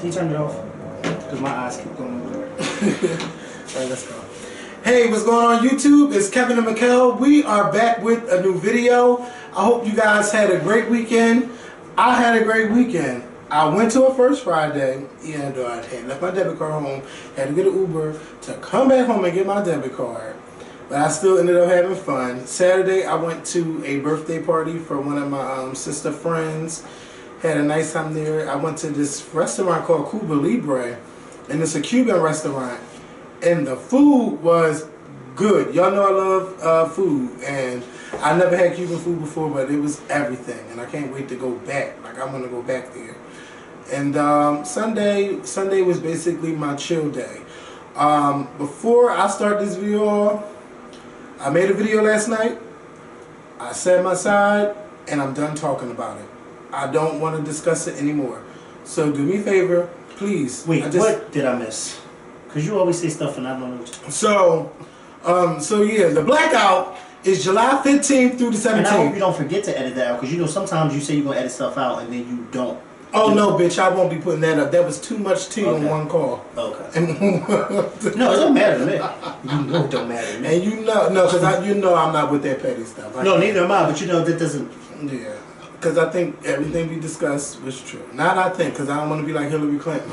Can you turn it off? Because my eyes keep going over. Alright, let's go. Hey, what's going on YouTube? It's Kevin and Mikkel. We are back with a new video. I hope you guys had a great weekend. I had a great weekend. I went to a First Friday and I had left my debit card home. Had to get an Uber to come back home and get my debit card. But I still ended up having fun. Saturday, I went to a birthday party for one of my sister friends. Had a nice time there. I went to this restaurant called Cuba Libre, and it's a Cuban restaurant. And the food was good. Y'all know I love food, and I never had Cuban food before, but it was everything. And I can't wait to go back. Like, I want to go back there. And Sunday was basically my chill day. Before I start this video, I made a video last night. I set my side, and I'm done talking about it. I don't want to discuss it anymore. So do me a favor, please. Wait, what did I miss? Because you always say stuff and I don't know. So yeah, the blackout is July 15th through the 17th. And I hope you don't forget to edit that out, because you know sometimes you say you're going to edit stuff out and then you don't. Oh no, bitch, I won't be putting that up. That was too much tea on one call. Okay. No, it don't matter to me. You know it don't matter to me. And you know, no, because you know I'm not with that petty stuff. No, neither am I, but you know that doesn't... Yeah, because I think everything we discussed was true. Not I think, because I don't want to be like Hillary Clinton.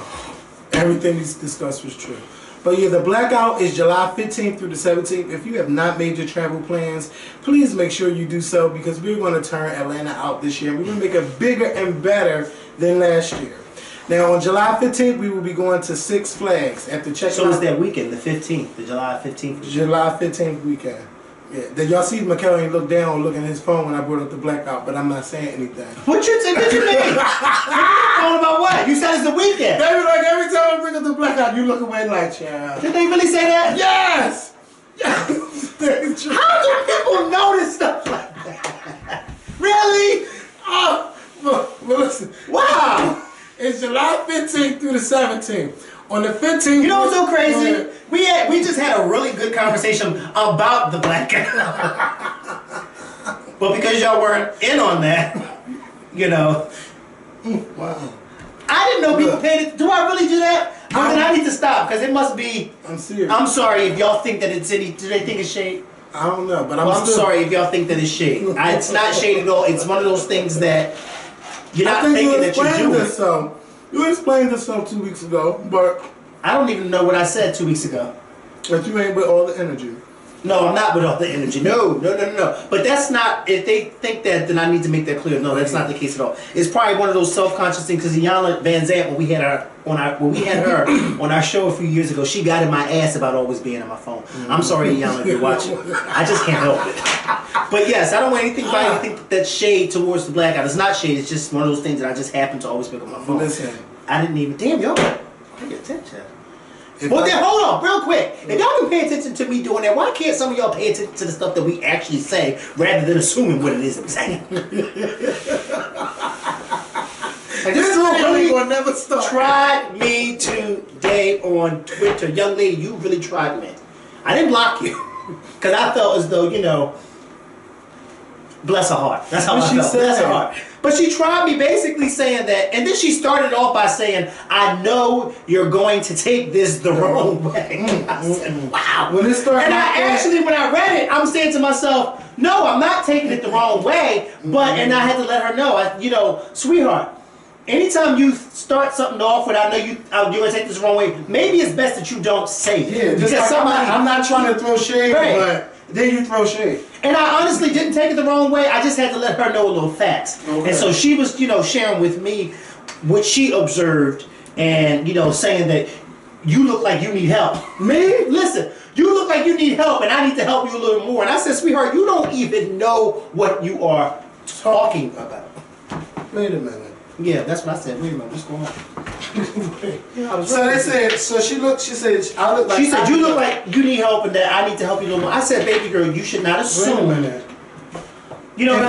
Everything we discussed was true. But yeah, the blackout is July 15th through the 17th. If you have not made your travel plans, please make sure you do so, because we're going to turn Atlanta out this year. We're going to make it bigger and better than last year. Now, on July 15th, we will be going to Six Flags after checking So it's that weekend, the 15th, the July 15th. July 15th weekend. Yeah. Did y'all see McKellen ain't look down or look at his phone when I brought up the blackout, but I'm not saying anything. What you mean? Talking about what? You said it's the weekend. They were like, every time I bring up the blackout, you look away like, child. Did they really say that? Yes! Yes! How do people notice stuff like that? Really? Oh, but listen. Wow! It's July 15th through the 17th. On the 15th... You know what's so crazy? We just had a really good conversation about the blackout. But because y'all weren't in on that, you know. Wow. I didn't know people paid it. Do I really do that? Or then I need to stop, because it must be... I'm serious. I'm sorry if y'all think that it's any... Do they think it's shade? I don't know, but I'm sorry if y'all think that it's shade. It's not shade at all. It's one of those things that you're not thinking that you're doing. You explained this 2 weeks ago, but... I don't even know what I said 2 weeks ago. That you ain't with all the energy. No, I'm not with all the energy. No. But that's not, if they think that, then I need to make that clear. No, that's not the case at all. It's probably one of those self-conscious things, because Iyanla Van Zant, when we had her on our show a few years ago, she got in my ass about always being on my phone. I'm sorry, Iyanla, if you're watching. I just can't help it. But yes, I don't want anything by anything that's shade towards the blackout. It's not shade, it's just one of those things that I just happen to always pick up my phone. Listen. I didn't even, damn, y'all pay attention. Well then, hold on, real quick. If y'all can pay attention to me doing that, why can't some of y'all pay attention to the stuff that we actually say, rather than assuming what it is I'm saying? Like, this really will never stop. Tried me today on Twitter. Young lady, you really tried me. I didn't block you, because I felt as though, you know, bless her heart. That's how I felt. Bless her heart. But she tried me, basically saying that, and then she started off by saying, I know you're going to take this the wrong way. I said, wow. When and actually, when I read it, I'm saying to myself, no, I'm not taking it the wrong way, but, and I had to let her know, you know, sweetheart, anytime you start something off with, I know you're going to take this the wrong way, maybe it's best that you don't say it. Yeah, because like I'm not trying to throw shade, but then you throw shade. And I honestly didn't take it the wrong way. I just had to let her know a little facts. Okay. And so she was, you know, sharing with me what she observed, and, you know, saying that you look like you need help. Me? Listen, you look like you need help, and I need to help you a little more. And I said, sweetheart, you don't even know what you are talking about. Wait a minute. Yeah, that's what I said. Wait a minute, what's going on? So they said, she said, I look like... She said, you look like you need help and that I need to help you a little more. I said, baby girl, you should not assume. Wait a minute. You know,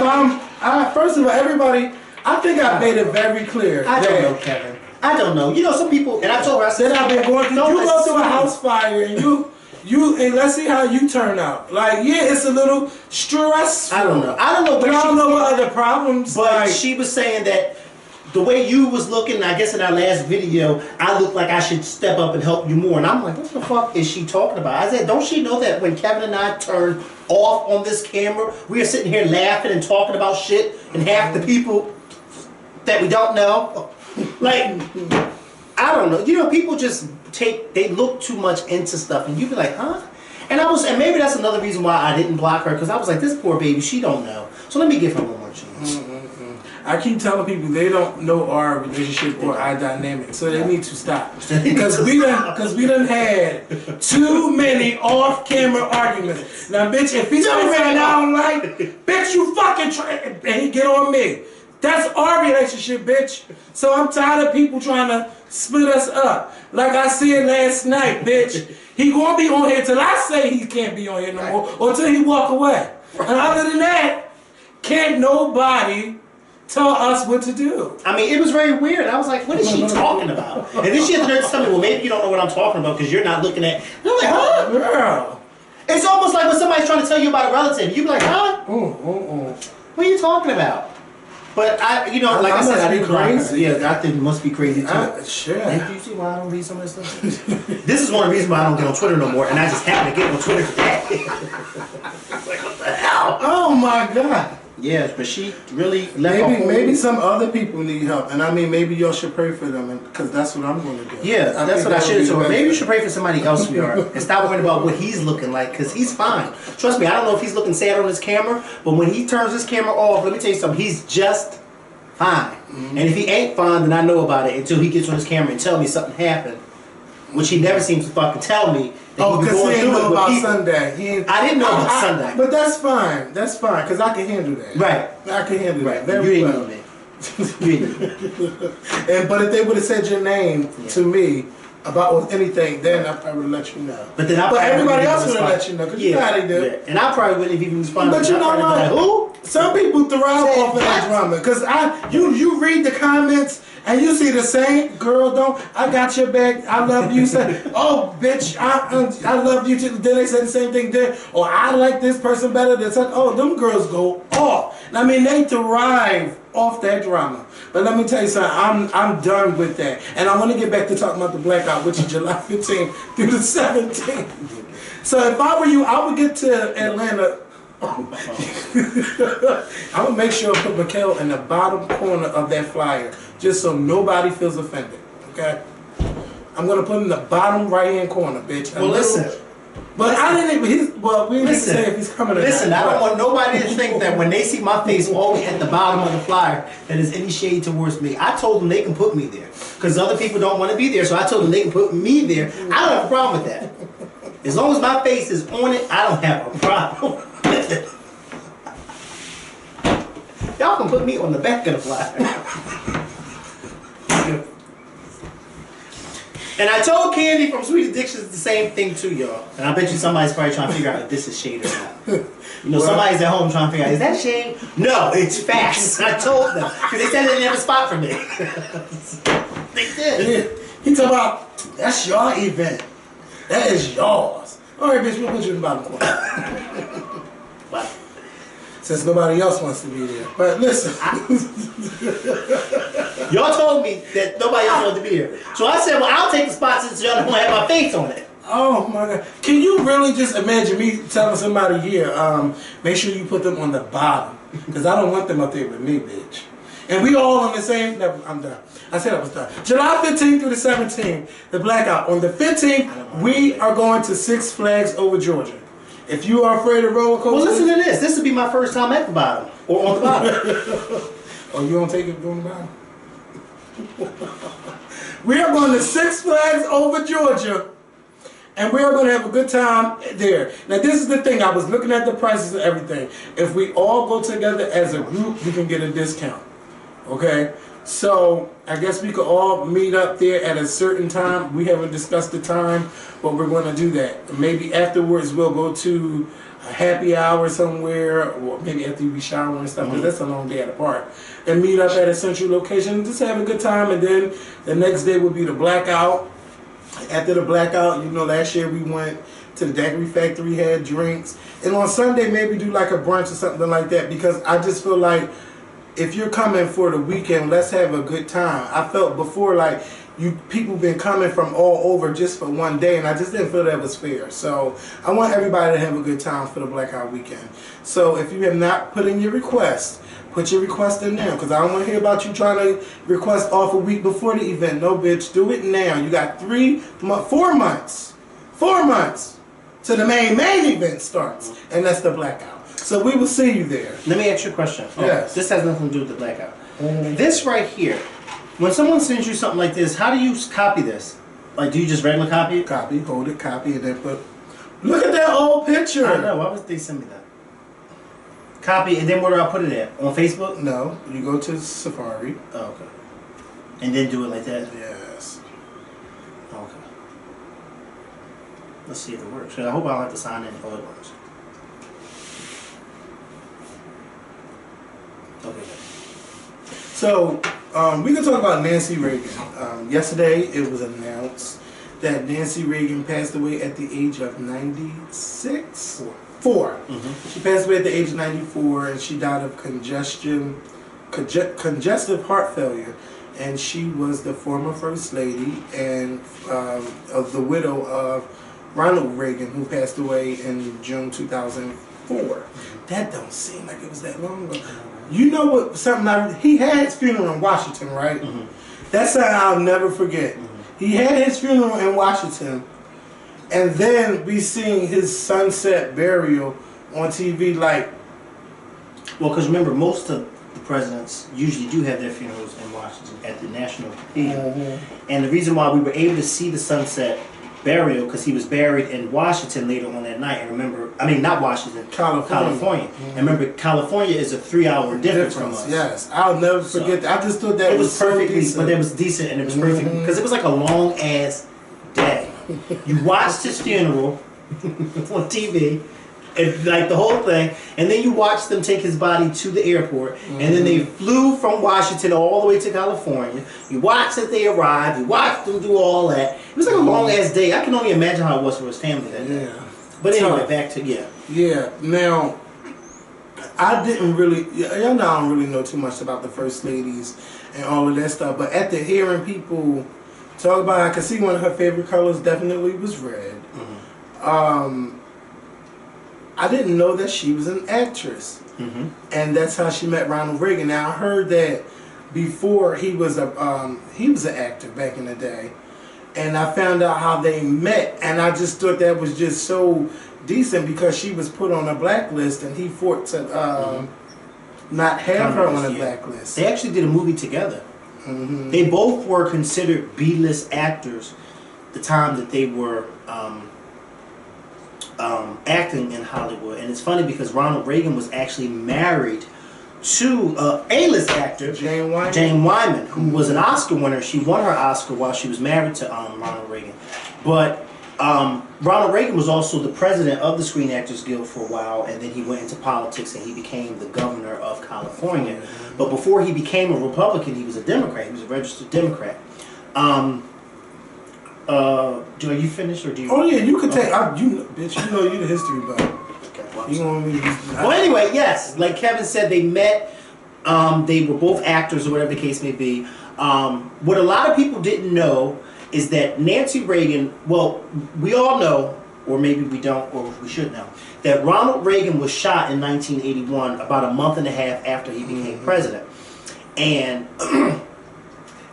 first of all, everybody, I think I made it very clear. I don't know, Kevin. I don't know. You know, some people, and I told her, I said, I've been going through, you go through a house fire and and let's see how you turn out. Like, yeah, it's a little stressful. I don't know. I don't know. But I don't know what other problems. But like, she was saying that the way you was looking, I guess in our last video, I looked like I should step up and help you more. And I'm like, what the fuck is she talking about? I said, don't she know that when Kevin and I turned off on this camera, we are sitting here laughing and talking about shit, and half the people that we don't know, like, I don't know. You know, people just they look too much into stuff, and you be like, huh? And maybe that's another reason why I didn't block her, because I was like, this poor baby, she don't know. So let me give her one more chance. I keep telling people they don't know our relationship or our dynamic, so they need to stop. Because we done had too many off-camera arguments. Now, bitch, if he's something I don't like, bitch, you fucking try and he get on me. That's our relationship, bitch. So I'm tired of people trying to split us up. Like I said last night, bitch, he gonna be on here till I say he can't be on here no more, or till he walk away. And other than that, can't nobody tell us what to do. I mean, it was very weird. I was like, what is she talking about? And then she had the nerve to tell me, well, maybe you don't know what I'm talking about because you're not looking at. And I'm like, huh? Girl. It's almost like when somebody's trying to tell you about a relative. You be like, huh? What are you talking about? But like I said, I didn't crazy. Yeah, I think it must be crazy too. Sure. And do you see why I don't read some of this stuff? This is one of the reasons why I don't get on Twitter no more, and I just happen to get on Twitter today. It's like, what the hell? Oh my God. Yes, but she really left. Maybe some other people need help, and I mean, maybe y'all should pray for them, because that's what I'm going to do. Yeah, that's what I should do. Maybe you should pray for somebody else, sweetheart, and stop worrying about what he's looking like, because he's fine. Trust me, I don't know if he's looking sad on his camera, but when he turns his camera off, let me tell you something, he's just fine. And if he ain't fine, then I know about it until he gets on his camera and tell me something happened, which he never seems to fucking tell me. Oh, because he didn't know about Sunday. I didn't know about Sunday. But that's fine. That's fine, because I can handle that. Right. I can handle that. You Very didn't well. know that. You didn't know. But if they would have said your name to me about anything, then I probably would let you know. But everybody else would have let you know, because you know how they do. Yeah. And I probably wouldn't have even responded. But you know what? Like, who? Some people thrive off of that drama, because you read the comments and you see the same girl. I got your back. I love you. Say, oh bitch, I love you too. Then they say the same thing there. Or I like this person better than such. Oh, them girls go off. I mean, they thrive off that drama. But let me tell you something. I'm done with that, and I want to get back to talking about the blackout, which is July 15th through the 17th. So if I were you, I would get to Atlanta. I'm gonna make sure I put Mikhail in the bottom corner of that flyer, just so nobody feels offended. Okay? I'm gonna put him in the bottom right hand corner, bitch. Well, listen. But I didn't even. We didn't say if he's coming or not. Listen, I don't want nobody to think that when they see my face always at the bottom of the flyer that there's any shade towards me. I told them they can put me there because other people don't want to be there, so I told them they can put me there. I don't have a problem with that. As long as my face is on it, I don't have a problem with it. Y'all can put me on the back of the flyer. And I told Candy from Sweet Addictions the same thing too, y'all. And I bet you somebody's probably trying to figure out if this is shade or not. You know, somebody's at home trying to figure out, is that shade? No, it's facts. I told them. Because they said they didn't have a spot for me. They did. He talking about, that's your event. That is yours. All right, bitch, we'll put you in the bottom corner. What? Since nobody else wants to be there. But listen. Y'all told me that nobody else wanted to be here. So I said, well, I'll take the spot since y'all don't have my face on it. Oh my God. Can you really just imagine me telling somebody here, make sure you put them on the bottom? Because I don't want them up there with me, bitch. And we all on the same, no, I'm done. I said I was done. July 15th through the 17th, the blackout. On the 15th, we are going to Six Flags over Georgia. If you are afraid of roller coasters. Well, listen to this. This will be my first time at the bottom. Or on the bottom. Oh, you don't take it on the bottom? We are going to Six Flags over Georgia. And we are going to have a good time there. Now, this is the thing. I was looking at the prices and everything. If we all go together as a group, we can get a discount. Okay? So, I guess we could all meet up there at a certain time. We haven't discussed the time, but we're going to do that. Maybe afterwards we'll go to a happy hour somewhere, or maybe after you be showering and stuff, because that's a long day at a park. And meet up at a central location and just have a good time. And then the next day will be the blackout. After the blackout, you know, last year we went to the Daiquiri Factory, had drinks. And on Sunday, maybe do like a brunch or something like that, because I just feel like if you're coming for the weekend, let's have a good time. I felt before like people been coming from all over just for one day, and I just didn't feel that was fair. So I want everybody to have a good time for the Blackout Weekend. So if you have not put in your request, put your request in now, because I don't want to hear about you trying to request off a week before the event. No, bitch, do it now. You got 4 months till the main event starts, and that's the Blackout. So we will see you there. Let me ask you a question. Yes. This has nothing to do with the Blackout. This right here, when someone sends you something like this, how do you copy this? Like, do you just regular copy it? Copy, hold it, copy, and then put... Look at that old picture! I know, why would they send me that? Copy, and then where do I put it at? On Facebook? No, you go to Safari. Oh, okay. And then do it like that? Yes. Okay. Let's see if it works. I hope I don't have to sign in. Oh, it works. Okay. So, we can talk about Nancy Reagan. Yesterday, it was announced that Nancy Reagan passed away at the age of 96? Four. She passed away at the age of 94, and she died of congestive heart failure. And she was the former First Lady and of the widow of Ronald Reagan, who passed away in June 2004. That don't seem like it was that long ago. You know what? He had his funeral in Washington, right? That's something I'll never forget. He had his funeral in Washington, and then we seen his sunset burial on TV. Like, well, because remember, most of the presidents usually do have their funerals in Washington at the National Cathedral, and the reason why we were able to see the sunset burial because he was buried in Washington later on that night. And remember, I mean, not Washington, California. And remember, California is a 3-hour difference from us. Yes, I'll never forget that. I just thought that it was perfectly, so but it was decent and it was perfect because it was like a long ass day. You watched his funeral on TV. And like the whole thing, and then you watched them take his body to the airport, and then they flew from Washington all the way to California. You watched that they arrived, you watched them do all that. It was like a long ass day. I can only imagine how it was for his family that day. But anyway, back to Yeah. Now, I didn't really, y'all know I don't really know too much about the First Ladies and all of that stuff. But after hearing people talk about it, I could see one of her favorite colors definitely was red. I didn't know that she was an actress, and that's how she met Ronald Reagan. Now I heard that before he was an actor back in the day, and I found out how they met, and I just thought that was just so decent because she was put on a blacklist, and he fought to not have her on a blacklist. They actually did a movie together. They both were considered B-list actors the time that they were acting in Hollywood. And it's funny because Ronald Reagan was actually married to A-list actor Jane Wyman, who was an Oscar winner. She won her Oscar while she was married to Ronald Reagan. But Ronald Reagan was also the president of the Screen Actors Guild for a while, and then he went into politics and he became the governor of California. But before he became a Republican, he was a Democrat. He was a registered Democrat. Are you finished or do you? Oh yeah, you can take. Bitch, you know you the history buff. Okay, you want me to? Well, anyway, yes. Like Kevin said, they met. They were both actors or whatever the case may be. What a lot of people didn't know is that Nancy Reagan. Well, we all know, or maybe we don't, or we should know, that Ronald Reagan was shot in 1981, about a month and a half after he became president, and.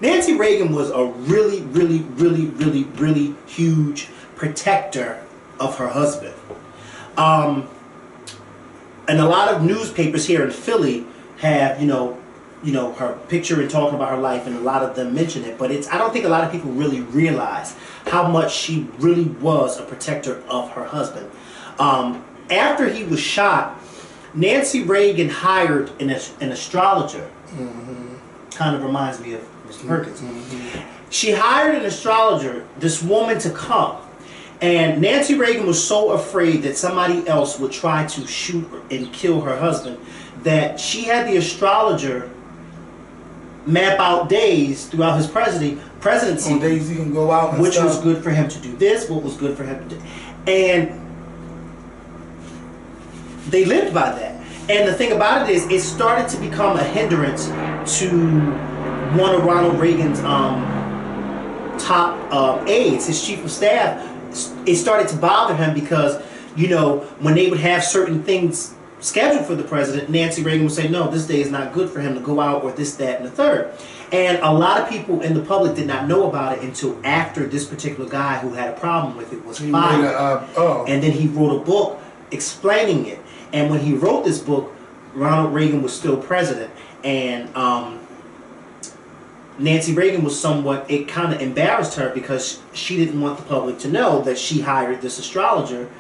Nancy Reagan was a really, really, really, really, really huge protector of her husband. And a lot of newspapers here in Philly have, her picture and talking about her life, and a lot of them mention it. But I don't think a lot of people really realize how much she really was a protector of her husband. After he was shot, Nancy Reagan hired an astrologer. Kind of reminds me of Mr. Perkins. She hired an astrologer, this woman, to come. And Nancy Reagan was so afraid that somebody else would try to shoot and kill her husband that she had the astrologer map out days throughout his presidency. On days he can go out and which stuff. was good for him to do this, what was good for him to do. And they lived by that. And the thing about it is, it started to become a hindrance to one of Ronald Reagan's top aides, his chief of staff. It started to bother him because, you know, when they would have certain things scheduled for the president, Nancy Reagan would say, no, this day is not good for him to go out, or this, that, and the third. And a lot of people in the public did not know about it until after this particular guy who had a problem with it was fired. And then he wrote a book explaining it. And when he wrote this book, Ronald Reagan was still president. And Nancy Reagan was somewhat, it kind of embarrassed her because she didn't want the public to know that she hired this astrologist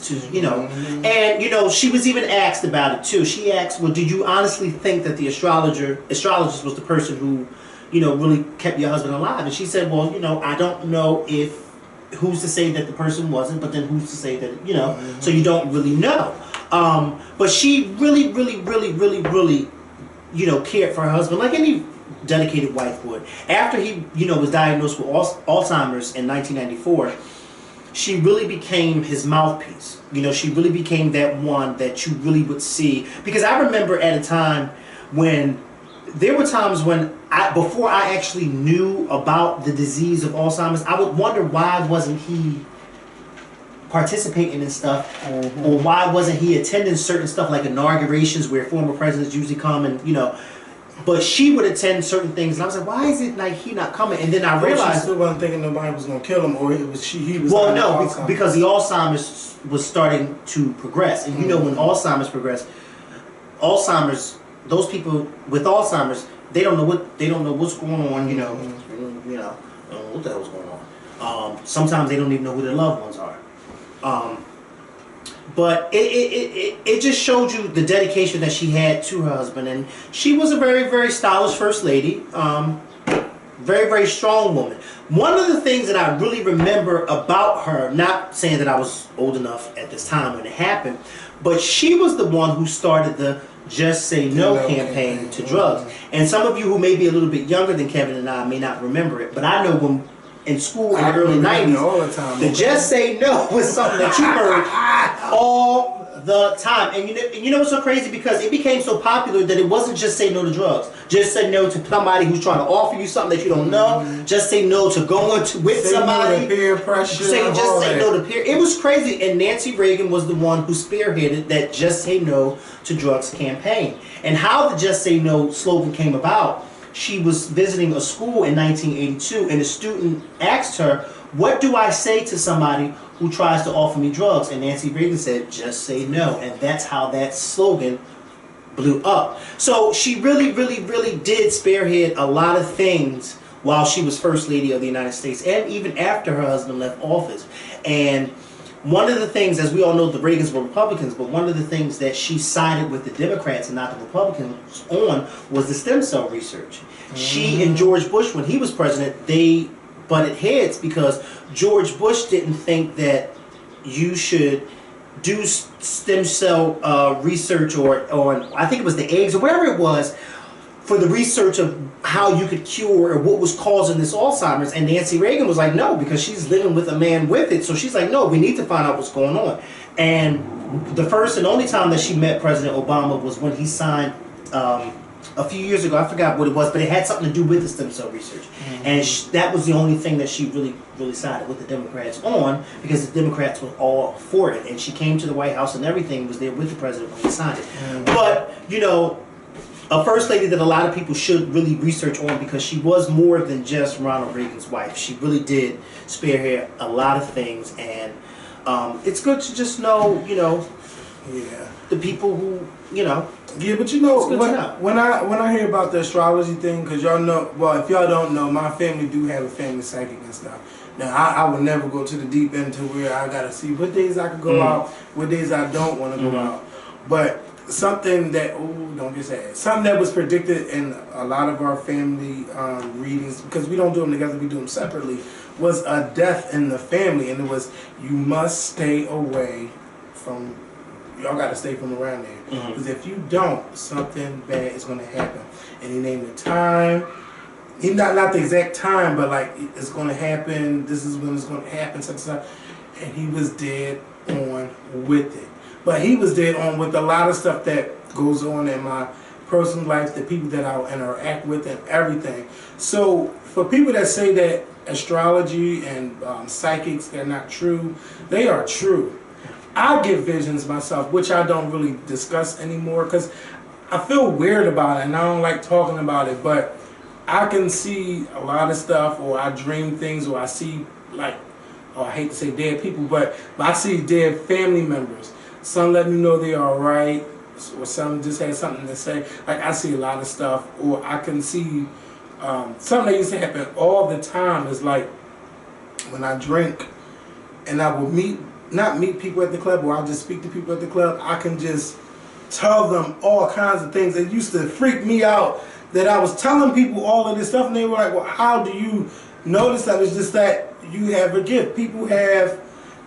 to, you know, and, you know, she was even asked about it too. She asked, well, did you honestly think that the astrologist was the person who, you know, really kept your husband alive? And she said, well, you know, I don't know if, who's to say that the person wasn't, but then who's to say that, you know, so you don't really know. But she really, you know, cared for her husband like any dedicated wife would. After he, you know, was diagnosed with Alzheimer's in 1994, she really became his mouthpiece. You know, she really became that one that you really would see. Because I remember at a time when, there were times when, before I actually knew about the disease of Alzheimer's, I would wonder why wasn't he participating in stuff, or why wasn't he attending certain stuff like inaugurations where former presidents usually come and, you know, but she would attend certain things, and I was like, why is it like he not coming? And then I realized, she still wasn't thinking nobody was going to kill him, or it was he was. Well, no, because the Alzheimer's was starting to progress, and you know, when Alzheimer's progressed, those people with Alzheimer's, they don't know what's going on. You know, don't know what the hell's going on. Sometimes they don't even know who their loved ones are. But it just showed you the dedication that she had to her husband. And she was a very, very stylish first lady. Very, very strong woman. One of the things that I really remember about her, not saying that I was old enough at this time when it happened, but she was the one who started the Just Say No campaign to drugs. And some of you who may be a little bit younger than Kevin and I may not remember it, but I know when in school in the early 90s, the Just Say No was something that you heard all the time. And you know what's so crazy? Because it became so popular that it wasn't just say no to drugs. Just say no to somebody who's trying to offer you something that you don't know. Just say no to going with somebody. No to peer pressure. Just say no to peer. It was crazy. And Nancy Reagan was the one who spearheaded that Just Say No to Drugs campaign. And how the Just Say No slogan came about, she was visiting a school in 1982, and a student asked her, what do I say to somebody who tries to offer me drugs? And Nancy Reagan said, just say no. And that's how that slogan blew up. So she really did spearhead a lot of things while she was First Lady of the United States, and even after her husband left office. And one of the things, as we all know, the Reagans were Republicans, but one of the things that she sided with the Democrats and not the Republicans on was the stem cell research. She and George Bush, when he was president, they butted heads because George Bush didn't think that you should do stem cell research or I think it was the eggs or whatever it was, for the research of how you could cure or what was causing this Alzheimer's. And Nancy Reagan was like, no, because she's living with a man with it. So she's like, no, we need to find out what's going on. And the first and only time that she met President Obama was when he signed a few years ago, I forgot what it was, but it had something to do with the stem cell research. And that was the only thing that she really sided with the Democrats on, because the Democrats were all for it. And she came to the White House and everything, was there with the president when he signed it. But, you know, a first lady that a lot of people should really research on, because she was more than just Ronald Reagan's wife. She really did spearhead a lot of things, and it's good to just know, you know, the people who, you know. Yeah, but you know, when I hear about the astrology thing, because y'all know, well, if y'all don't know, my family do have a family psychic and stuff. Now, I would never go to the deep end to where I got to see what days I could go out, what days I don't want to go out. But something that, don't get sad, something that was predicted in a lot of our family readings, because we don't do them together, we do them separately, was a death in the family. And it was, you must stay away from, y'all got to stay from around there. Because if you don't, something bad is going to happen. And he named the time. He not the exact time, but like, it's going to happen, this is when it's going to happen, such and such. And he was dead on with it. But he was dead on with a lot of stuff that goes on in my personal life, the people that I interact with and everything. So for people that say that astrology and psychics, they're not true, they are true. I get visions myself, which I don't really discuss anymore because I feel weird about it and I don't like talking about it, but I can see a lot of stuff, or I dream things, or I see, like, oh, I hate to say dead people, but I see dead family members. Some let me know they are alright, or some just had something to say. Like, I see a lot of stuff, or I can see something that used to happen all the time is like when I drink and I will not meet people at the club, or I'll just speak to people at the club, I can just tell them all kinds of things that used to freak me out, that I was telling people all of this stuff and they were like, well, how do you know this stuff? It's just that you have a gift.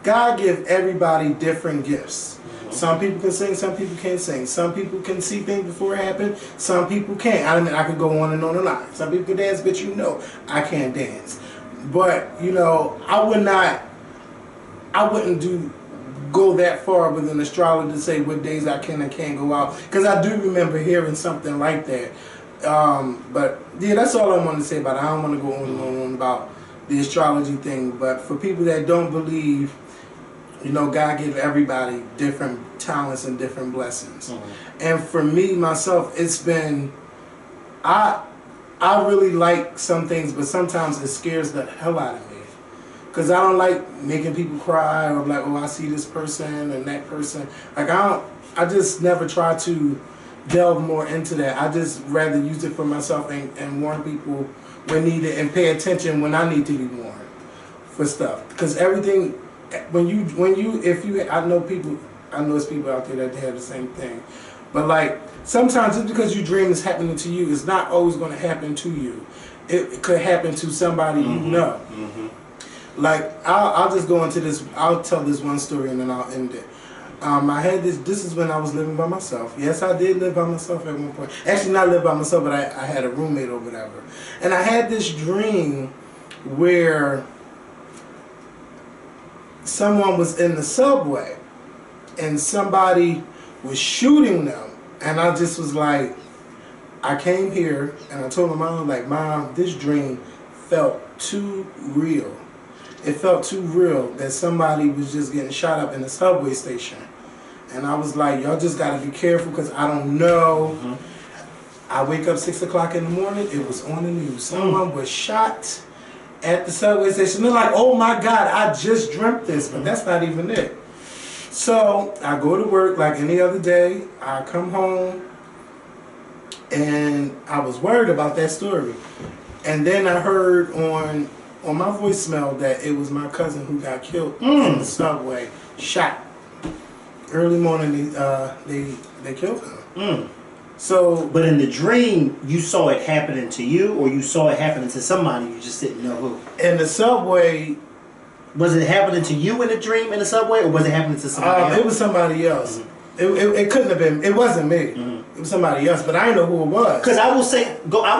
God give everybody different gifts. Some people can sing, some people can't sing. Some people can see things before it happen, some people can't. I mean, I could go on and on and on. Some people can dance, but you know, I can't dance. But, you know, I wouldn't go that far with an astrologer to say what days I can and can't go out. Because I do remember hearing something like that. But yeah, that's all I wanted to say about it. I don't want to go on and on about the astrology thing. But for people that don't believe, you know, God gives everybody different talents and different blessings. And for me, myself, it's been, I really like some things, but sometimes it scares the hell out of me. Because I don't like making people cry, or like, oh, I see this person and that person. Like, I just never try to delve more into that. I just rather use it for myself and warn people when needed and pay attention when I need to be warned for stuff. Because everything, I know it's people out there that have the same thing. But like, sometimes just because you dream it's happening to you, it's not always going to happen to you. It could happen to somebody you know. Like, I'll just go into this, I'll tell this one story and then I'll end it. I had this is when I was living by myself. Yes, I did live by myself at one point. Actually, not live by myself, but I had a roommate or whatever. And I had this dream where someone was in the subway and somebody was shooting them. And I just was like, I came here and I told my mom, like, Mom, this dream felt too real. It felt too real that somebody was just getting shot up in a subway station. And I was like, y'all just got to be careful because I don't know. I wake up 6 o'clock in the morning, it was on the news. Someone was shot at the subway station. They're like, oh my God, I just dreamt this, but that's not even it. So I go to work like any other day. I come home and I was worried about that story. And then I heard on my voicemail that it was my cousin who got killed in the subway, shot. Early morning, they killed him. So, but in the dream, you saw it happening to you, or you saw it happening to somebody you just didn't know who. In the subway, was it happening to you in the dream in the subway, or was it happening to somebody else? It was somebody else. It couldn't have been. It wasn't me. It was somebody else, but I didn't know who it was. Because I will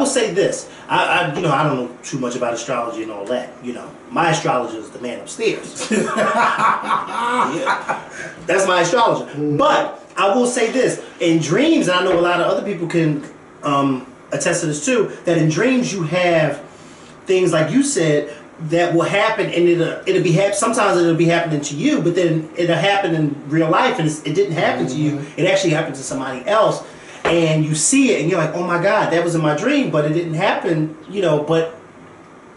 say this. I don't know too much about astrology and all that. You know, my astrologer is the man upstairs. Yeah. That's my astrologer. But I will say this: in dreams, and I know a lot of other people can attest to this too. That in dreams you have things like you said that will happen, and it'll be sometimes it'll be happening to you, but then it'll happen in real life, and it didn't happen to you. It actually happened to somebody else. And you see it, and you're like, "Oh my God, that was in my dream, but it didn't happen." You know, but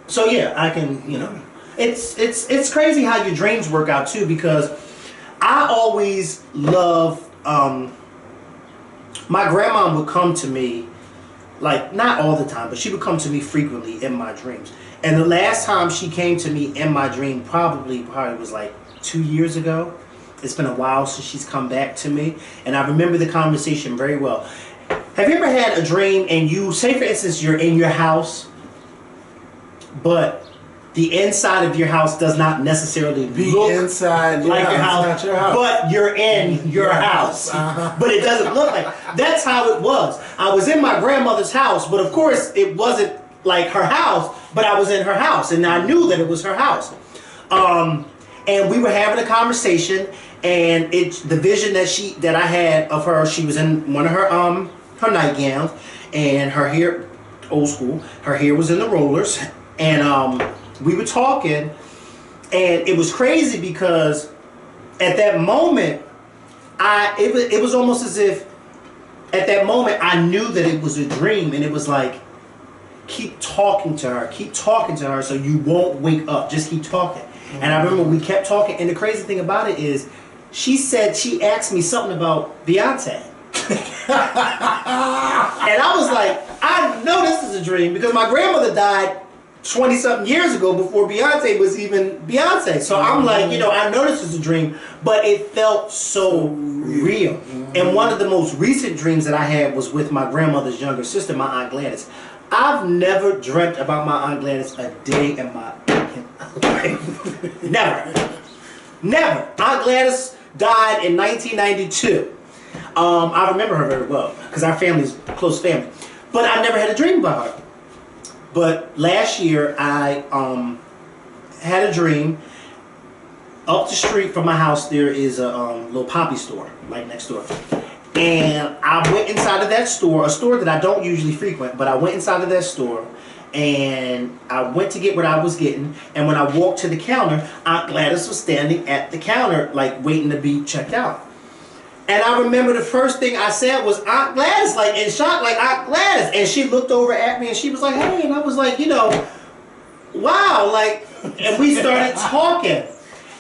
so yeah, I can, you know, it's crazy how your dreams work out too. Because I always love my grandma would come to me, like not all the time, but she would come to me frequently in my dreams. And the last time she came to me in my dream probably was like 2 years ago. It's been a while since she's come back to me, and I remember the conversation very well. Have you ever had a dream and you, say for instance, you're in your house, but the inside of your house does not necessarily look inside your like house, your house, not your house, but you're in your house. But it doesn't look like. That's how it was. I was in my grandmother's house, but of course it wasn't like her house, but I was in her house, and I knew that it was her house. And we were having a conversation, and it's the vision that I had of her. She was in one of her nightgowns, and her hair, old school, her hair was in the rollers, and we were talking, and it was crazy because at that moment, it was almost as if at that moment I knew that it was a dream, and it was like, keep talking to her so you won't wake up. Just keep talking. And I remember we kept talking, and the crazy thing about it is, she asked me something about Beyonce. And I was like, I know this is a dream because my grandmother died 20-something years ago before Beyonce was even Beyonce. So I'm like, I know this is a dream, but it felt so real. And one of the most recent dreams that I had was with my grandmother's younger sister, my Aunt Gladys. I've never dreamt about my Aunt Gladys a day in my life. Never. Aunt Gladys died in 1992. I remember her very well because our family's a close family. But I never had a dream about her. But last year I had a dream. Up the street from my house there is a little poppy store right next door. And I went inside of that store, a store that I don't usually frequent, but I went inside of that store and I went to get what I was getting. And when I walked to the counter, Aunt Gladys was standing at the counter, like waiting to be checked out. And I remember the first thing I said was, Aunt Gladys, like in shock, like, Aunt Gladys. And she looked over at me and she was like, hey. And I was like, wow, like, and we started talking.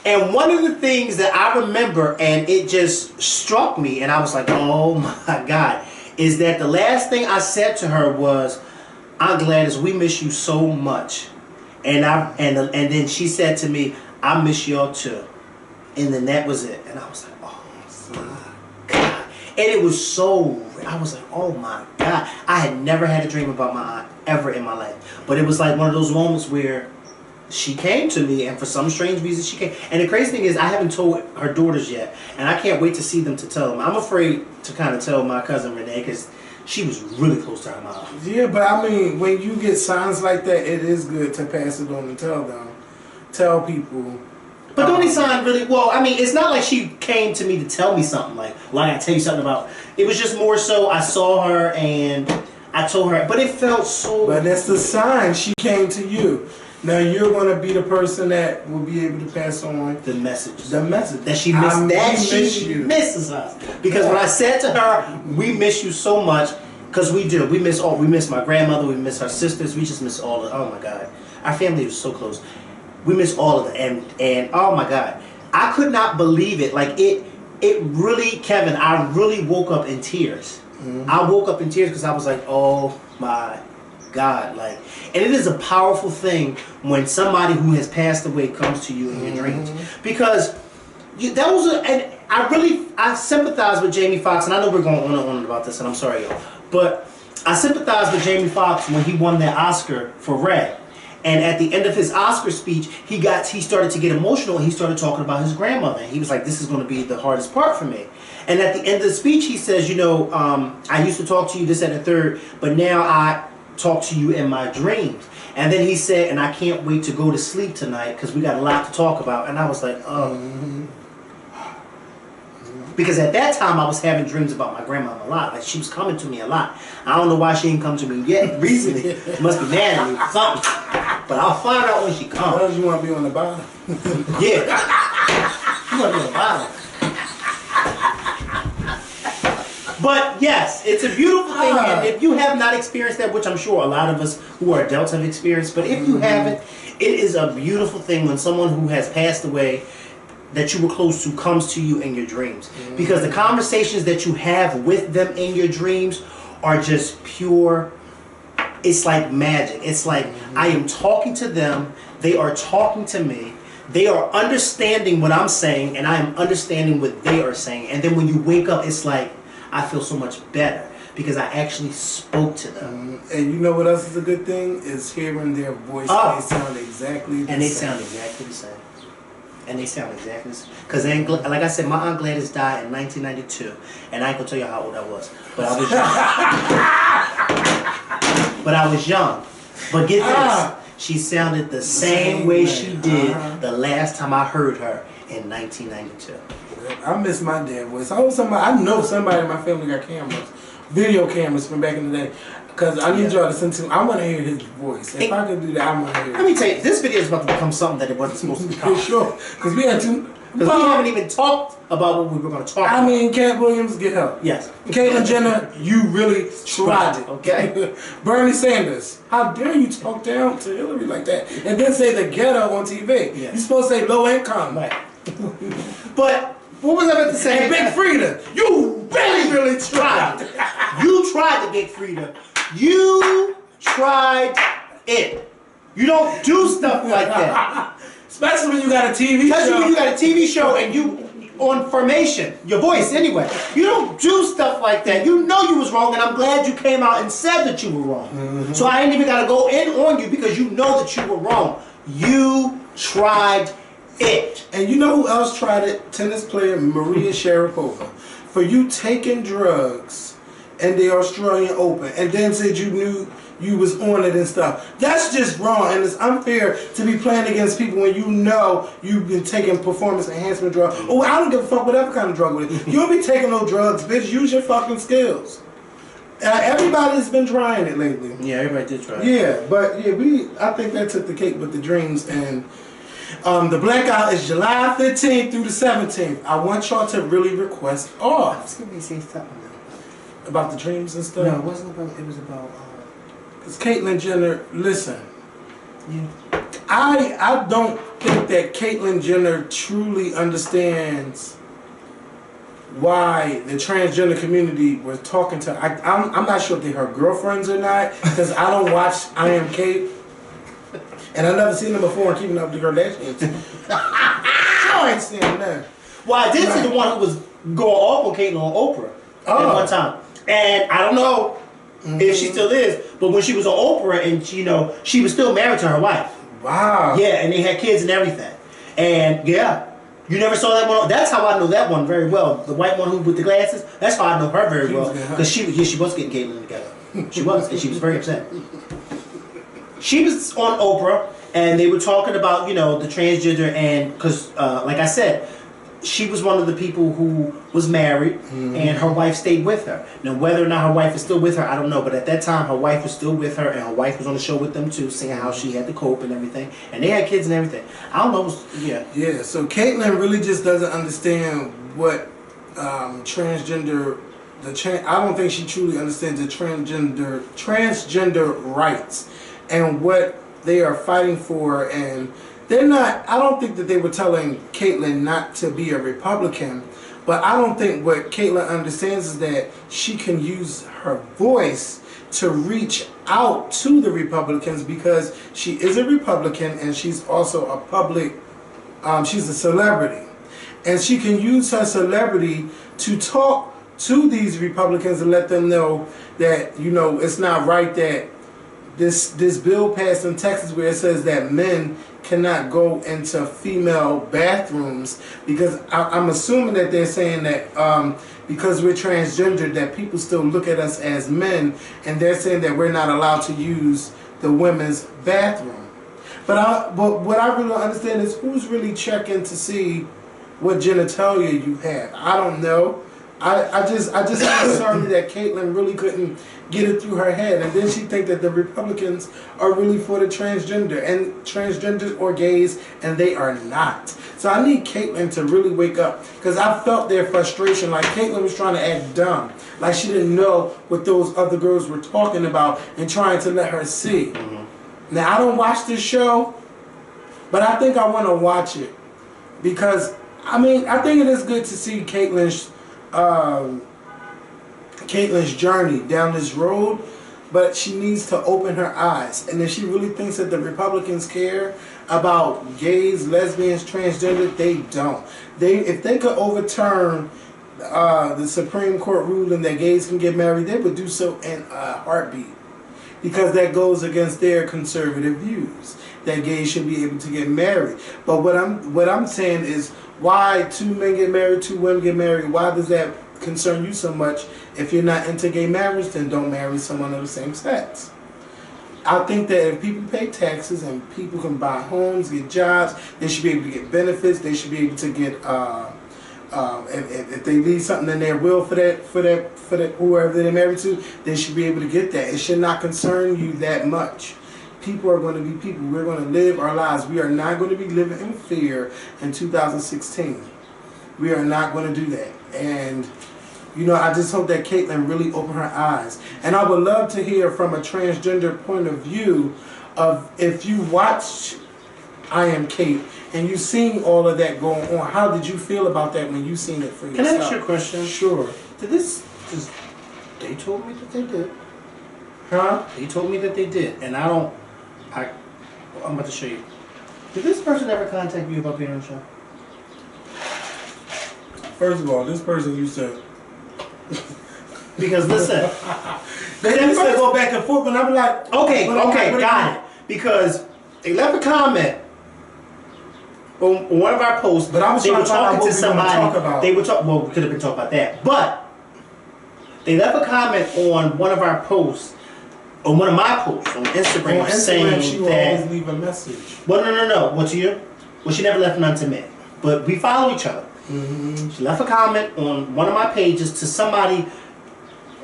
And one of the things that I remember, and it just struck me, and I was like, oh my God, is that the last thing I said to her was, Aunt Gladys, we miss you so much. And then she said to me, I miss y'all too. And then that was it. And I was like, oh my God. And it was so, I was like, oh my God. I had never had a dream about my aunt ever in my life. But it was like one of those moments where she came to me, and for some strange reason she came. And the crazy thing is, I haven't told her daughters yet, and I can't wait to see them to tell them. I'm afraid to kind of tell my cousin Renee because she was really close to her mom. Yeah, but I mean, when you get signs like that, it is good to pass it on and tell people. But the only sign really, well, I mean, it's not like she came to me to tell me something like I tell you something about. It was just more so I saw her and I told her, but it felt so. But that's the sign she came to you. Now you're going to be the person that will be able to pass on the message. That she misses us. Because when I said to her, we miss you so much, because we do. We miss my grandmother, we miss our sisters, we just miss all of, oh my God. Our family was so close. We miss all of it. And oh my God. I could not believe it. Like it really, Kevin, I really woke up in tears. Mm-hmm. I woke up in tears because I was like, oh my God, like, and it is a powerful thing when somebody who has passed away comes to you in your dreams, because I sympathize with Jamie Foxx, and I know we're going on and on about this, and I'm sorry, y'all, but I sympathize with Jamie Foxx when he won that Oscar for Red, and at the end of his Oscar speech, he started to get emotional, and he started talking about his grandmother, and he was like, "This is going to be the hardest part for me." And at the end of the speech, he says, I used to talk to you this and the third, but now I talk to you in my dreams. And then he said, and I can't wait to go to sleep tonight because we got a lot to talk about. And I was like, oh. Mm-hmm. Because at that time I was having dreams about my grandma a lot. Like she was coming to me a lot. I don't know why she ain't come to me yet recently. She must be mad at me or something. But I'll find out when she comes. You want to be on the bottom? Yeah. You want to be on the bottom. But yes, it's a beautiful thing, and if you have not experienced that, which I'm sure a lot of us who are adults have experienced, but if you haven't, it is a beautiful thing when someone who has passed away that you were close to comes to you in your dreams. Because the conversations that you have with them in your dreams are just pure, it's like magic. It's like I am talking to them, they are talking to me, they are understanding what I'm saying, and I am understanding what they are saying. And then when you wake up, it's like, I feel so much better because I actually spoke to them. And you know what else is a good thing? Is hearing their voice. They sound exactly the same. And they sound exactly the same. Because like I said, my Aunt Gladys died in 1992. And I ain't going to tell you how old I was. But I was young. But get this. She sounded the same way she did the last time I heard her in 1992. I miss my dad voice. I know somebody in my family got cameras, video cameras from back in the day. Because I need y'all to listen to him. I want to hear his voice. If I could do that, I want to hear it. Let me tell you, this video is about to become something that it wasn't supposed to become. Sure. Because we had to. Because we haven't even talked about what we were going to talk about. I mean, Cat Williams, get help. Yes. Caitlyn Jenner, you really tried it. Okay. Bernie Sanders, how dare you talk down to Hillary like that? And then say the ghetto on TV. Yes. You're supposed to say low income. Right. But what was I about to say? And Big Frida, you really tried. You tried the Big Frida. You tried it. You don't do stuff like that. Especially when you got a TV show. Especially when you got a TV show and you on formation, your voice anyway. You don't do stuff like that. You know you was wrong, and I'm glad you came out and said that you were wrong. So I ain't even got to go in on you because you know that you were wrong. You tried it. And you know who else tried it? Tennis player Maria Sharapova. For you taking drugs in the Australian Open and then said you knew you was on it and stuff. That's just wrong, and it's unfair to be playing against people when you know you've been taking performance enhancement drugs. Oh, I don't give a fuck whatever kind of drug with it. You don't be taking no drugs, bitch. Use your fucking skills. Everybody's been trying it lately. Yeah, everybody did try it. Yeah, but yeah, I think that took the cake with the dreams. And the blackout is July 15th through the 17th. I want y'all to really request off. I was going to say something about the dreams and stuff. No, it wasn't about. It was about. Because Caitlyn Jenner, listen. Yeah. I don't think that Caitlyn Jenner truly understands why the transgender community was talking to. I'm not sure if they're her girlfriends or not, because I don't watch I Am Kate, and I've never seen them before in Keeping Up with the Kardashians. I ain't seen them. Well, I did see the one who was going off on Caitlyn on Oprah at one time, and I don't know if she still is, but when she was on Oprah, and she was still married to her wife. Wow. Yeah, and they had kids and everything, and yeah. You never saw that one? That's how I know that one very well. The white one who with the glasses. That's how I know her very well. Because she was getting Caitlyn together. She was, and she was very upset. She was on Oprah, and they were talking about the transgender, and because like I said, she was one of the people who was married, and her wife stayed with her. Now, whether or not her wife is still with her, I don't know. But at that time, her wife was still with her, and her wife was on the show with them too, saying how she had to cope and everything. And they had kids and everything. I don't know. Yeah. So Caitlyn really just doesn't understand what transgender. I don't think she truly understands the transgender rights and what they are fighting for. And they're not. I don't think that they were telling Caitlyn not to be a Republican, but I don't think what Caitlyn understands is that she can use her voice to reach out to the Republicans, because she is a Republican and she's also a public. She's a celebrity, and she can use her celebrity to talk to these Republicans and let them know that it's not right that this bill passed in Texas where it says that men cannot go into female bathrooms, because I'm assuming that they're saying that because we're transgender that people still look at us as men, and they're saying that we're not allowed to use the women's bathroom. But what I really don't understand is who's really checking to see what genitalia you have. I don't know. I just am sorry that Caitlyn really couldn't get it through her head, and then she think that the Republicans are really for the transgender and transgenders or gays, and they are not. So I need Caitlyn to really wake up, because I felt their frustration. Like Caitlyn was trying to act dumb, like she didn't know what those other girls were talking about, and trying to let her see. Now I don't watch this show, but I think I want to watch it, because I think it is good to see Caitlyn's journey down this road, but she needs to open her eyes. And if she really thinks that the Republicans care about gays, lesbians, transgender, they don't. If they could overturn the Supreme Court ruling that gays can get married, they would do so in a heartbeat, because that goes against their conservative views that gays should be able to get married. But what I'm saying is, why 2 men get married, 2 women get married? Why does that concern you so much? If you're not into gay marriage, then don't marry someone of the same sex. I think that if people pay taxes and people can buy homes, get jobs, they should be able to get benefits. They should be able to get if they leave something in their will for that whoever they're married to, they should be able to get that. It should not concern you that much. People are going to be people. We're going to live our lives. We are not going to be living in fear in 2016. We are not going to do that. And you know, I just hope that Caitlyn really opened her eyes. And I would love to hear from a transgender point of view of if you watched I Am Kate and you seen all of that going on, how did you feel about that when you seen it for yourself? Can I ask you a question? Sure. They told me that they did. Huh? They told me that they did. And I'm about to show you. Did this person ever contact you about being on the show? First of all, this person used to... Because listen, they used to go back and forth, and I'm like, okay, got it. Because they left a comment on one of our posts, but I was talking to somebody. Talk about. They were talking. Well, we could have been talking about that, but they left a comment on one of our posts, on one of my posts on Instagram, saying she will that always leave a message. Well, no. What to you? Well, she never left none to me, but we follow each other. Mm-hmm. She left a comment on one of my pages to somebody,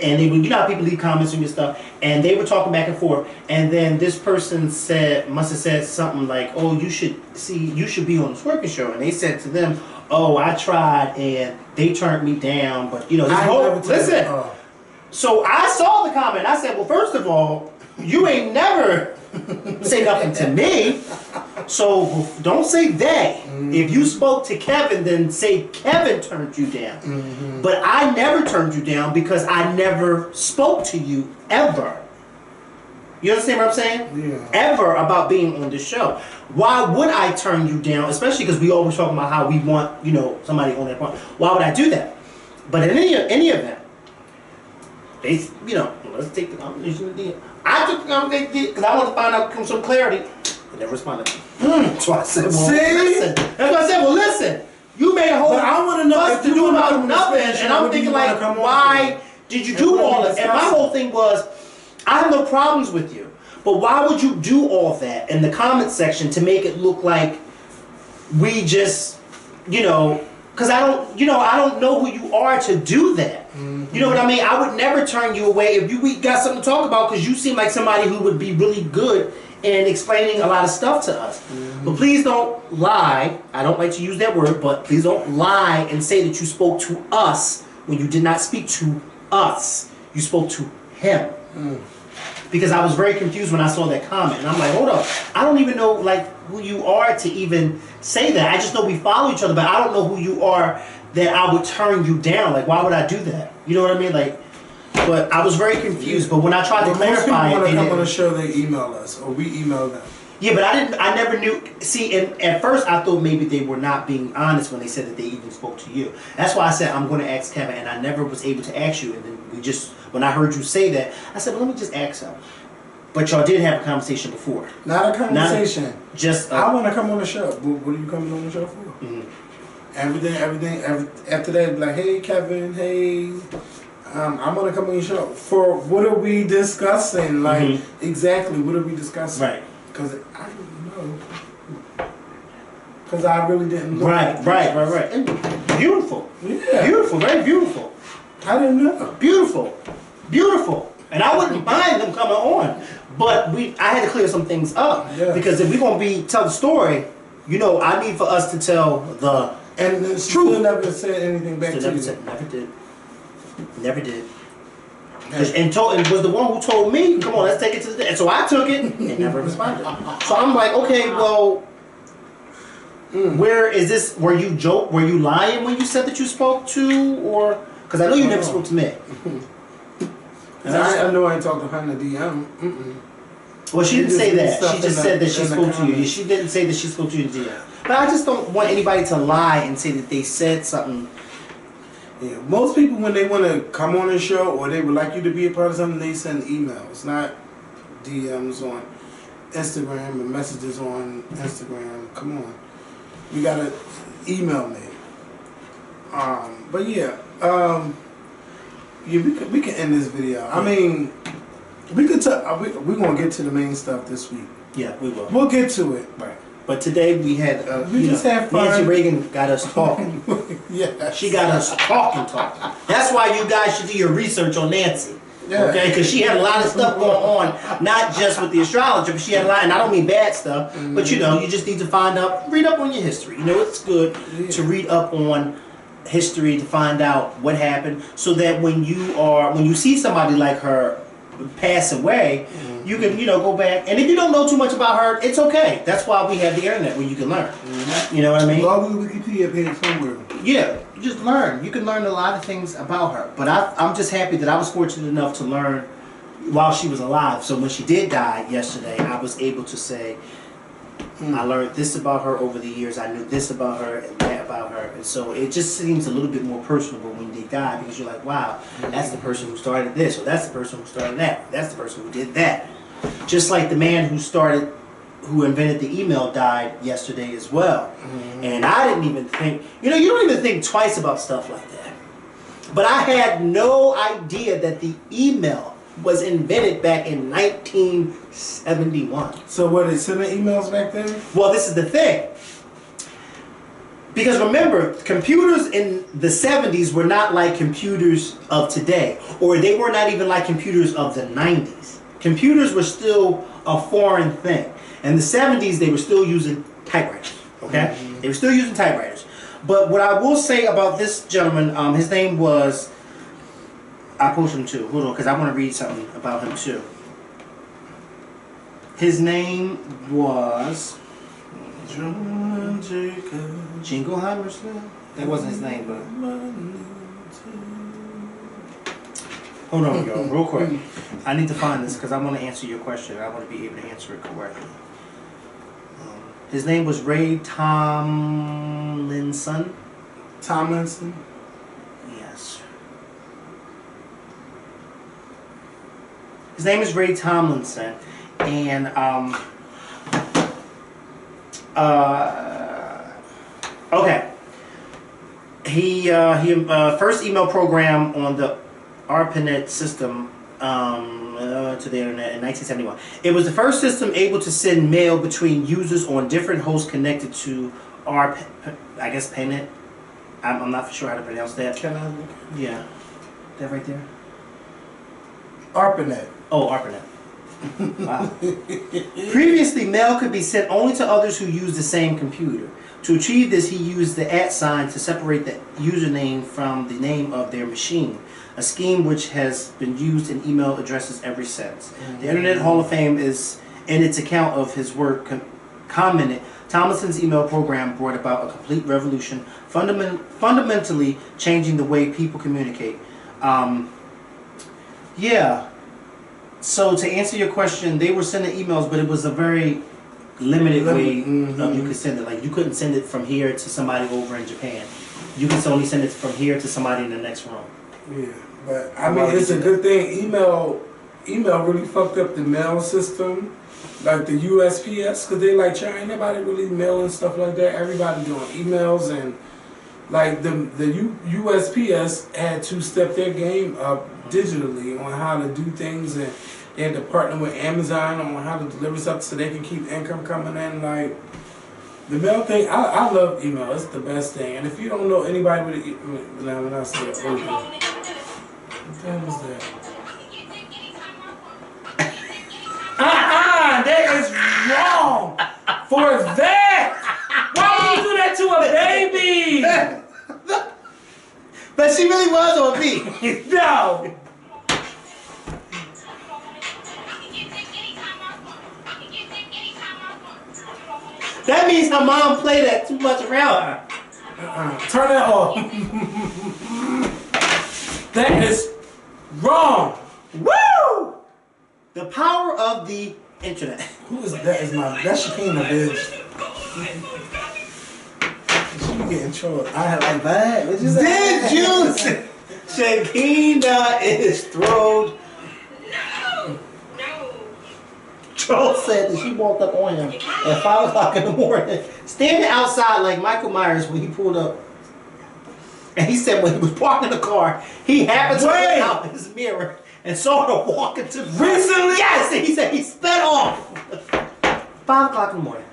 and they would, you know how people leave comments on your stuff, and they were talking back and forth, and then this person must have said something like, "Oh, you should be on the twerking show," and they said to them, "Oh, I tried, and they turned me down, but you know, listen." So I saw the comment. I said, "Well, first of all, you ain't never say nothing to me, so don't say they. Mm-hmm. If you spoke to Kevin, then say Kevin turned you down. Mm-hmm. But I never turned you down because I never spoke to you ever. You understand what I'm saying? Yeah. Ever about being on the show. Why would I turn you down? Especially because we always talk about how we want, you know, somebody on that point. Why would I do that? But in any event, they, you know, let's take the conversation again. I took the conversation because I want to find out some clarity. They never responded. That's why I said, well, listen. That's why I said, well, listen. You made a whole fuss to do about nothing, and I'm thinking like, why did you do all this? And my whole thing was, I have no problems with you, but why would you do all that in the comment section to make it look like we just, you know, because I don't know who you are to do that. Mm-hmm. You know what I mean? I would never turn you away if we got something to talk about because you seem like somebody who would be really good in explaining a lot of stuff to us. Mm-hmm. But please don't lie. I don't like to use that word, but please don't lie and say that you spoke to us when you did not speak to us. You spoke to him. Mm. Because I was very confused when I saw that comment. And I'm like, hold up. I don't even know like who you are to even say that. I just know we follow each other, but I don't know who you are that I would turn you down. Like, why would I do that? You know what I mean? Like, but I was very confused. But when I tried to clarify it, when they come on the show, they email us or we email them. Yeah, but I never knew. See, and at first I thought maybe they were not being honest when they said that they even spoke to you. That's why I said I'm going to ask Kevin, and I never was able to ask you. And then when I heard you say that, I said, well, let me just ask him. But y'all did have a conversation before. Not a conversation. I want to come on the show. What are you coming on the show for? Mm-hmm. Everything. After that, like, hey, Kevin, hey, I'm going to come on your show. For what are we discussing? Like, exactly, what are we discussing? Right. Because I didn't know. Because I really didn't know. Right. And beautiful. Yeah. Beautiful, very beautiful. I didn't know. Beautiful. And I wouldn't mind them coming on. But I had to clear some things up. Yes. Because if we're going to tell the story, you know, I need for us to tell the and the truth. Never said anything back to you. Never did. And was the one who told me, come on, let's take it to the day. And so I took it and never responded. So I'm like, okay, well, where is this? Were you lying when you said that you spoke to, or because I know you never spoke to me. I know I ain't talked to her in the DM. Well, she didn't say that. She just said that she spoke to you. She didn't say that she spoke to you in the DM. But I just don't want anybody to lie and say that they said something. Yeah, most people when they want to come on a show or they would like you to be a part of something, they send emails, not DMs on Instagram and messages on Instagram. Come on, you gotta email me. But yeah, we can end this video. I mean, We could talk. We're gonna get to the main stuff this week. Yeah, we will. We'll get to it. Right. But today we had, we just had fun. Nancy Reagan got us talking. Yeah. She got us talking. That's why you guys should do your research on Nancy. Yeah. Okay? Because she had a lot of stuff going on, not just with the astrologer, but she had a lot, and I don't mean bad stuff, but you know, you just need to read up on your history. You know, it's good to read up on history to find out what happened, so that when you see somebody like her pass away, you can, you know, go back, and if you don't know too much about her, it's okay. That's why we have the internet where you can learn. You know what I mean? Well, we Wikipedia page somewhere. Yeah, you just learn. You can learn a lot of things about her. But I'm just happy that I was fortunate enough to learn while she was alive. So when she did die yesterday, I was able to say, I learned this about her over the years. I knew this about her and that about her. And so it just seems a little bit more personable when they die, because you're like, wow, that's the person who started this, or that's the person who started that, that's the person who did that. Just like the man who invented the email died yesterday as well. And I didn't even think, you know, you don't even think twice about stuff like that. But I had no idea that the email was invented back in 1971. So were they sending emails back then? Well, this is the thing. Because remember, computers in the 70s were not like computers of today. Or they were not even like computers of the 90s. Computers were still a foreign thing. In the 70s, they were still using typewriters. Okay? They were still using typewriters. But what I will say about this gentleman, his name was... I posted him too. Hold on, because I want to read something about him too. His name was John Jacob Jingleheimer. That wasn't his name, but hold on, y'all, real quick. I need to find this because I want to answer your question. I want to be able to answer it correctly. His name was Ray Tomlinson. Tomlinson. Yes. His name is Ray Tomlinson, and okay. He first email program on the ARPANET system to the internet in 1971. It was the first system able to send mail between users on different hosts connected to PANET. I'm not sure how to pronounce that. Can I look? Yeah, that right there. ARPANET. Oh, ARPANET. Wow. Previously, mail could be sent only to others who used the same computer. To achieve this, he used the @ sign to separate the username from the name of their machine, a scheme which has been used in email addresses ever since. The Internet Hall of Fame is, in its account of his work, commented, Tomlinson's email program brought about a complete revolution, fundamentally changing the way people communicate. Yeah. So to answer your question, they were sending emails, but it was a very limited way of you could send it. Like you couldn't send it from here to somebody over in Japan. You can only send it from here to somebody in the next room. Yeah, but I mean, it's a good thing. Email really fucked up the mail system, like the USPS, because they like ain't nobody really mailing stuff like that. Everybody doing emails, and like the USPS had to step their game up digitally on how to do things, and they had to partner with Amazon on how to deliver stuff so they can keep income coming in. Like the mail thing, I love email. It's the best thing. And if you don't know anybody with it, when I say it, what the hell is that? That is wrong. For that, why would you do that to a baby? But she really was on me. No. That means her mom played that too much around her. Turn that off. That is wrong. Woo! The power of the internet. Who is that? That's Shakina, bitch. She be getting trolled. I had like that. What you say? Did you say Shakina is throwed? Troll said that she walked up on him at 5 o'clock in the morning, standing outside like Michael Myers when he pulled up. And he said when he was parking the car, he happened to look out his mirror and saw her walking to the Recently? Yes, and he said he sped off. 5 o'clock in the morning.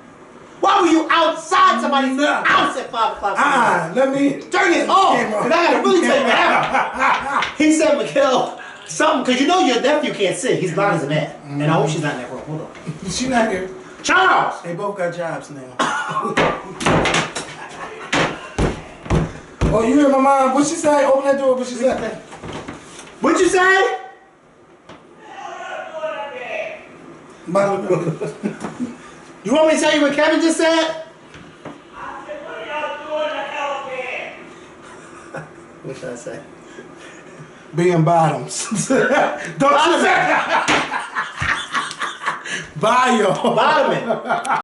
Why were you outside somebody's house at 5 o'clock in the morning? Let me Turn this off, because I gotta really tell you what happened. He said, Mikhail, something, because you know your nephew can't sit. He's blind as a bat. And I hope she's not in that room. Hold on. She's not here. Charles! They both got jobs now. Oh, you hear my mom? What she say? Open that door. What she say? What'd you say? You want me to tell you what Kevin just said? I said, what are y'all doing in the elevator? What should I say? Being bottoms. Don't you say? Bio. Bottoming.